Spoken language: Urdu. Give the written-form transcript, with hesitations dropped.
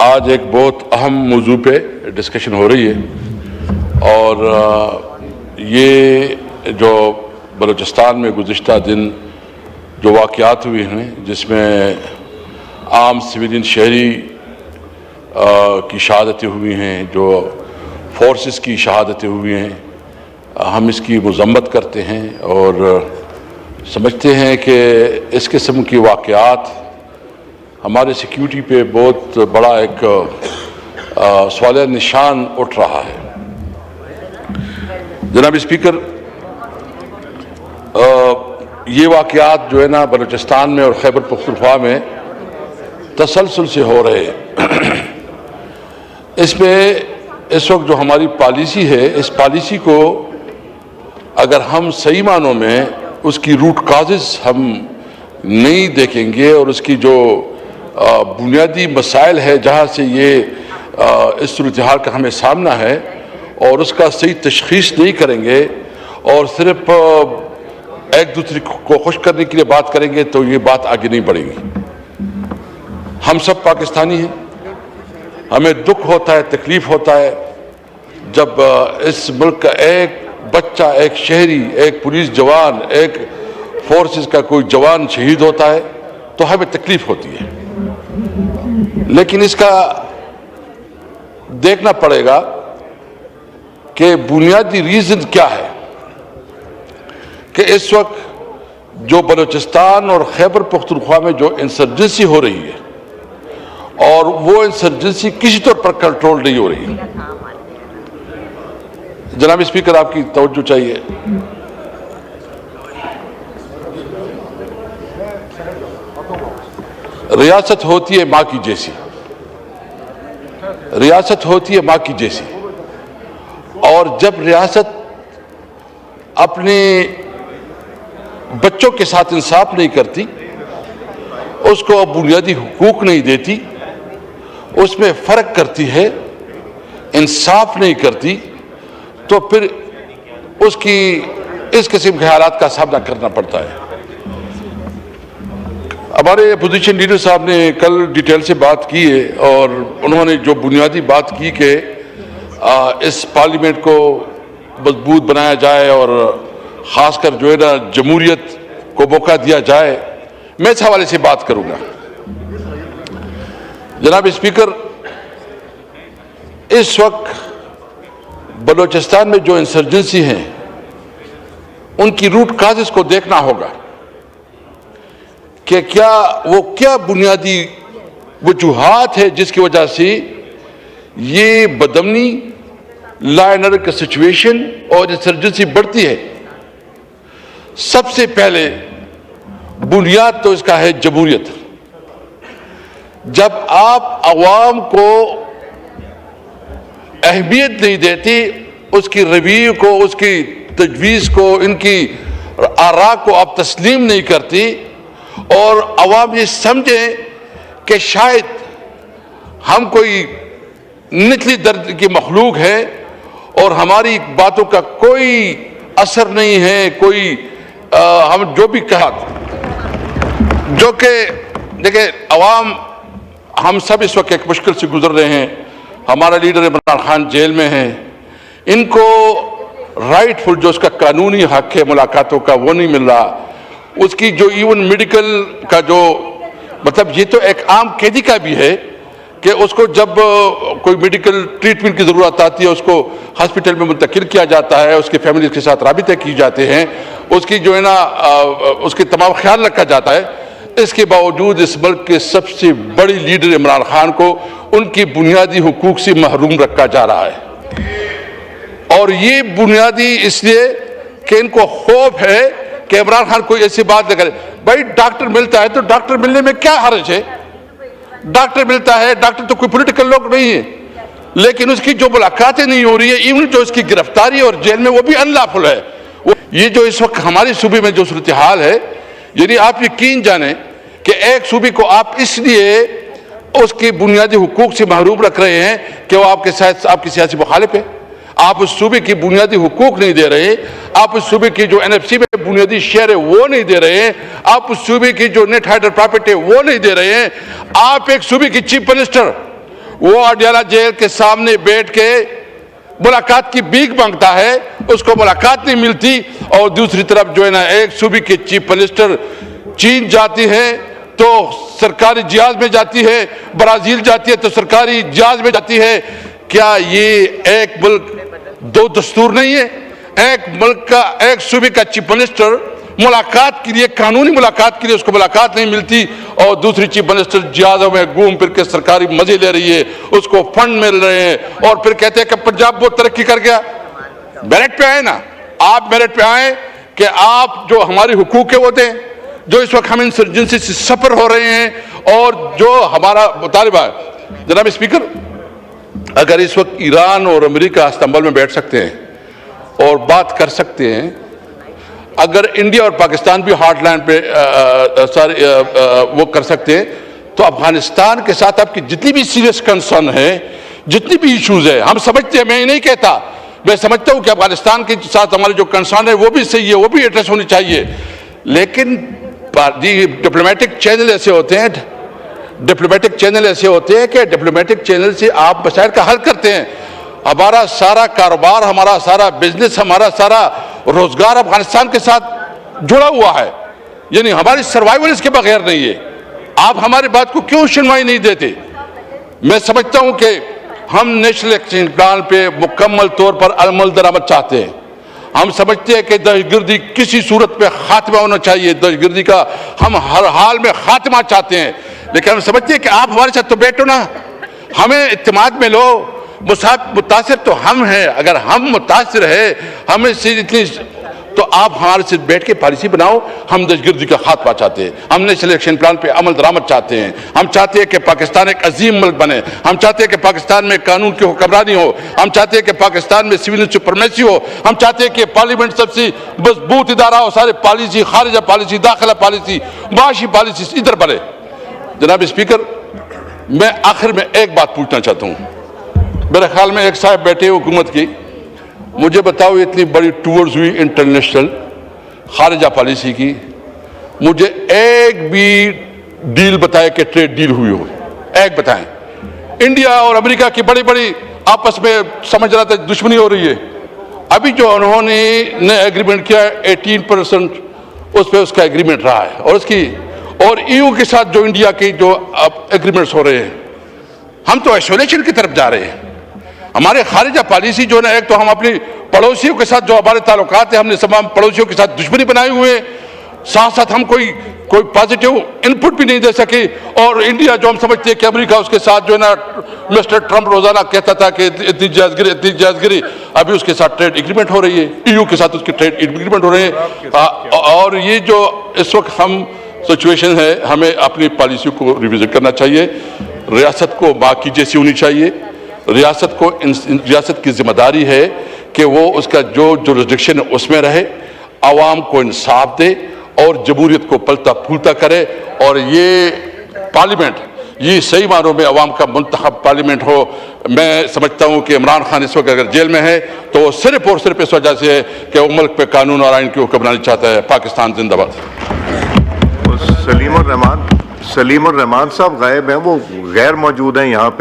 آج ایک بہت اہم موضوع پہ ڈسکشن ہو رہی ہے اور یہ جو بلوچستان میں گزشتہ دن جو واقعات ہوئے ہیں جس میں عام سویلین شہری کی شہادتیں ہوئی ہیں، جو فورسز کی شہادتیں ہوئی ہیں، ہم اس کی مذمت کرتے ہیں اور سمجھتے ہیں کہ اس قسم کی واقعات ہمارے سیکیورٹی پہ بہت بڑا ایک سوال نشان اٹھ رہا ہے۔ جناب اسپیکر، یہ واقعات جو ہے نا بلوچستان میں اور خیبر پختونخوا میں تسلسل سے ہو رہے ہیں۔ اس میں اس وقت جو ہماری پالیسی ہے، اس پالیسی کو اگر ہم صحیح معنوں میں اس کی روٹ کازز ہم نہیں دیکھیں گے اور اس کی جو بنیادی مسائل ہے جہاں سے یہ اس صورتحال کا ہمیں سامنا ہے اور اس کا صحیح تشخیص نہیں کریں گے اور صرف ایک دوسرے کو خوش کرنے کے لیے بات کریں گے تو یہ بات آگے نہیں بڑھے گی۔ ہم سب پاکستانی ہیں، ہمیں دکھ ہوتا ہے، تکلیف ہوتا ہے جب اس ملک کا ایک بچہ، ایک شہری، ایک پولیس جوان، ایک فورسز کا کوئی جوان شہید ہوتا ہے تو ہمیں تکلیف ہوتی ہے، لیکن اس کا دیکھنا پڑے گا کہ بنیادی ریزن کیا ہے کہ اس وقت جو بلوچستان اور خیبر پختونخوا میں جو انسرجنسی ہو رہی ہے اور وہ انسرجنسی کسی طور پر کنٹرول نہیں ہو رہی ہے۔ جناب اسپیکر، آپ کی توجہ چاہیے۔ ریاست ہوتی ہے ماں کی جیسی، ریاست ہوتی ہے ماں کی جیسی، اور جب ریاست اپنے بچوں کے ساتھ انصاف نہیں کرتی، اس کو بنیادی حقوق نہیں دیتی، اس میں فرق کرتی ہے، انصاف نہیں کرتی، تو پھر اس کی اس قسم کے حالات کا سامنا کرنا پڑتا ہے۔ ہمارے اپوزیشن لیڈر صاحب نے کل ڈیٹیل سے بات کی ہے اور انہوں نے جو بنیادی بات کی کہ اس پارلیمنٹ کو مضبوط بنایا جائے اور خاص کر جو ہے نا جمہوریت کو موقع دیا جائے، میں اس حوالے سے بات کروں گا۔ جناب اسپیکر، اس وقت بلوچستان میں جو انسرجنسی ہیں ان کی روٹ کازز کو دیکھنا ہوگا کہ کیا بنیادی وجوہات ہے جس کی وجہ سے یہ بدامنی، لا اینڈ آرڈر کا سچویشن اور انسرجنسی بڑھتی ہے۔ سب سے پہلے بنیاد تو اس کا ہے جمہوریت۔ جب آپ عوام کو اہمیت نہیں دیتی، اس کی رویے کو، اس کی تجویز کو، ان کی آراء کو آپ تسلیم نہیں کرتی اور عوام یہ سمجھیں کہ شاید ہم کوئی نچلی درجے کی مخلوق ہے اور ہماری باتوں کا کوئی اثر نہیں ہے، کوئی ہم جو بھی کہا، جو کہ دیکھیں عوام، ہم سب اس وقت ایک مشکل سے گزر رہے ہیں۔ ہمارا لیڈر عمران خان جیل میں ہیں، ان کو رائٹ فل جو اس کا قانونی حق ہے ملاقاتوں کا وہ نہیں مل رہا، اس کی جو ایون میڈیکل کا جو مطلب یہ تو ایک عام قیدی کا بھی ہے کہ اس کو جب کوئی میڈیکل ٹریٹمنٹ کی ضرورت آتی ہے اس کو ہاسپٹل میں منتقل کیا جاتا ہے، اس کے فیملی کے ساتھ رابطے کی جاتے ہیں، اس کی جو ہے نا اس کے تمام خیال رکھا جاتا ہے۔ اس کے باوجود اس ملک کے سب سے بڑی لیڈر عمران خان کو ان کی بنیادی حقوق سے محروم رکھا جا رہا ہے، اور یہ بنیادی اس لیے کہ ان کو خوف ہے کہ عمران خان کوئی ایسی بات نہ کرے۔ بھائی ڈاکٹر ملتا ہے تو ڈاکٹر ملنے میں کیا حرج ہے؟ ڈاکٹر ملتا ہے، ڈاکٹر تو کوئی پولیٹیکل لوگ نہیں ہے، لیکن اس کی جو ملاقاتیں نہیں ہو رہی ہے، ایون جو اس کی گرفتاری اور جیل میں وہ بھی انلافل ہے۔ یہ جو اس وقت ہمارے صوبے میں جو صورتحال ہے، یعنی آپ یقین جانیں کہ ایک صوبے کو آپ اس لیے اس کی بنیادی حقوق سے محروم رکھ رہے ہیں کہ وہ آپ کی سیاسی مخالف ہے، آپ اس صوبے کی بنیادی حقوق نہیں دے رہے، آپ اس صوبے کی جو NFC میں بنیادی شیئر ہے وہ نہیں دے رہے ہیں، آپ اس صوبے کی جو نیٹ ہائڈر پراپرٹی ہے وہ نہیں دے رہے ہیں، آپ ایک صوبے کی چیف منسٹر وہ اڈیالہ جیل کے سامنے بیٹھ کے ملاقات کی بھیک مانگتا ہے, اس کو ملاقات نہیں ملتی. اور دوسری طرف جو ہے نا ایک صوبے کی چیف منسٹر چین جاتی ہے تو سرکاری جہاز میں جاتی ہے, برازیل جاتی ہے تو سرکاری جہاز میں جاتی ہے. کیا یہ ایک ملک دو دستور نہیں ہے؟ ایک ملک کا ایک صوبے کا چیف منسٹر ملاقات کے لیے, قانونی ملاقات کے لیے اس کو ملاقات نہیں ملتی, اور دوسری چیف منسٹر جہازوں میں گھوم پھر کے سرکاری مزے لے رہی ہے, اس کو فنڈ مل رہے ہیں, اور پھر کہتے ہیں کہ پنجاب بہت ترقی کر گیا. میرٹ پہ آئے نا, آپ میرٹ پہ آئیں کہ آپ جو ہمارے حقوق کے وہ دیں, جو اس وقت ہم انسرجنسی سے سفر ہو رہے ہیں, اور جو ہمارا مطالبہ ہے. جناب اسپیکر, اگر اس وقت ایران اور امریکہ استنبول میں بیٹھ سکتے ہیں اور بات کر سکتے ہیں, اگر انڈیا اور پاکستان بھی ہارٹ لائن پہ وہ کر سکتے ہیں, تو افغانستان کے ساتھ آپ کی جتنی بھی سیریس کنسرن ہے, جتنی بھی ایشوز ہے, ہم سمجھتے ہیں, میں یہ نہیں کہتا, میں سمجھتا ہوں کہ افغانستان کے ساتھ ہمارے جو کنسرن ہے وہ بھی صحیح ہے, وہ بھی ایڈریس ہونی چاہیے. لیکن ڈپلومیٹک چینل ایسے ہوتے ہیں, ڈپلومیٹک چینل ایسے ہوتے ہیں کہ ڈپلومیٹک چینل سے آپ مسائل کا حل کرتے ہیں. ہمارا سارا کاروبار, ہمارا سارا بزنس, ہمارا سارا روزگار افغانستان کے ساتھ جڑا ہوا ہے, یعنی ہماری سروائیول اس کے بغیر نہیں ہے. آپ ہماری بات کو کیوں سنوائی نہیں دیتے؟ میں سمجھتا ہوں کہ ہم نیشنل ایکشن پلان پہ مکمل طور پر عمل درآمد چاہتے ہیں. ہم سمجھتے ہیں کہ دہشت گردی کسی صورت پہ خاتمہ ہونا چاہیے, دہشت گردی کا ہم ہر حال میں خاتمہ چاہتے ہیں. لیکن ہم سمجھتے ہیں کہ آپ ہمارے ساتھ تو بیٹھو نا, ہمیں اعتماد میں لو. متاثر تو ہم ہیں, اگر ہم متاثر ہیں ہمیں سے اتنی, تو آپ ہمارے سے بیٹھ کے پالیسی بناؤ. ہم دہشت گردی کا خاتمہ چاہتے ہیں, ہم نیشنل ایکشن پلان پہ عمل درآمد چاہتے ہیں, ہم چاہتے ہیں کہ پاکستان ایک عظیم ملک بنے, ہم چاہتے ہیں کہ پاکستان میں قانون کی حکمرانی ہو, ہم چاہتے ہیں کہ پاکستان میں سول سپرمیسی ہو, ہم چاہتے ہیں کہ پارلیمنٹ سب سے مضبوط ادارہ ہو, سارے پالیسی, خارجہ پالیسی, داخلہ پالیسی, معاشی پالیسی ادھر بنے. جناب اسپیکر, میں آخر میں ایک بات پوچھنا چاہتا ہوں. میرے خیال میں ایک صاحب بیٹھے حکومت کی, مجھے بتاؤ اتنی بڑی ٹورز ہوئی انٹرنیشنل خارجہ پالیسی کی, مجھے ایک بھی ڈیل بتائے کہ ٹریڈ ڈیل ہوئی ہو, ایک بتائیں. انڈیا اور امریکہ کی بڑی بڑی آپس میں سمجھ رہا تھا دشمنی ہو رہی ہے. ابھی جو انہوں نے ایگریمنٹ کیا ہے 18% اس پہ اس کا ایگریمنٹ رہا ہے, اور اس کی اور EU کے ساتھ جو انڈیا کی جو ایگریمنٹس ہو رہے ہیں, ہم تو آئسولیشن کی طرف جا رہے ہیں. ہمارے خارجہ پالیسی جو ہے, ایک تو ہم اپنی پڑوسیوں کے ساتھ جو ہمارے تعلقات ہیں, ہم نے تمام پڑوسیوں کے ساتھ دشمنی بنائے ہوئے ہیں, ساتھ ساتھ ہم کوئی پازیٹیو انپٹ بھی نہیں دے سکے. اور انڈیا جو ہم سمجھتے ہیں کہ امریکہ اس کے ساتھ جو ہے نا, مسٹر ٹرمپ روزانہ کہتا تھا کہ اتنی جائز گری, ابھی اس کے ساتھ ٹریڈ ایگریمنٹ ہو رہی ہے, EU کے ساتھ اس کی ٹریڈ ایگریمنٹ ہو رہے ہیں. اور یہ جو اس وقت ہم سچویشن ہے, ہمیں اپنی پالیسی کو ریویزٹ کرنا چاہیے. ریاست کو ماں کی جیسی ہونی چاہیے. ریاست کی ذمہ داری ہے کہ وہ اس کا جو جورسڈکشن ہے اس میں رہے, عوام کو انصاف دے اور جمہوریت کو پلتا پھولتا کرے. اور یہ پارلیمنٹ, یہ صحیح معنوں میں عوام کا منتخب پارلیمنٹ ہو. میں سمجھتا ہوں کہ عمران خان اس وقت اگر جیل میں ہے تو وہ صرف اور صرف اس وجہ سے ہے کہ وہ ملک پہ قانون اور آئین کی حکمرانی چاہتا ہے. پاکستان زندہ باد. سلیم الرحمان صاحب غائب ہیں, وہ غیر موجود ہیں یہاں پہ.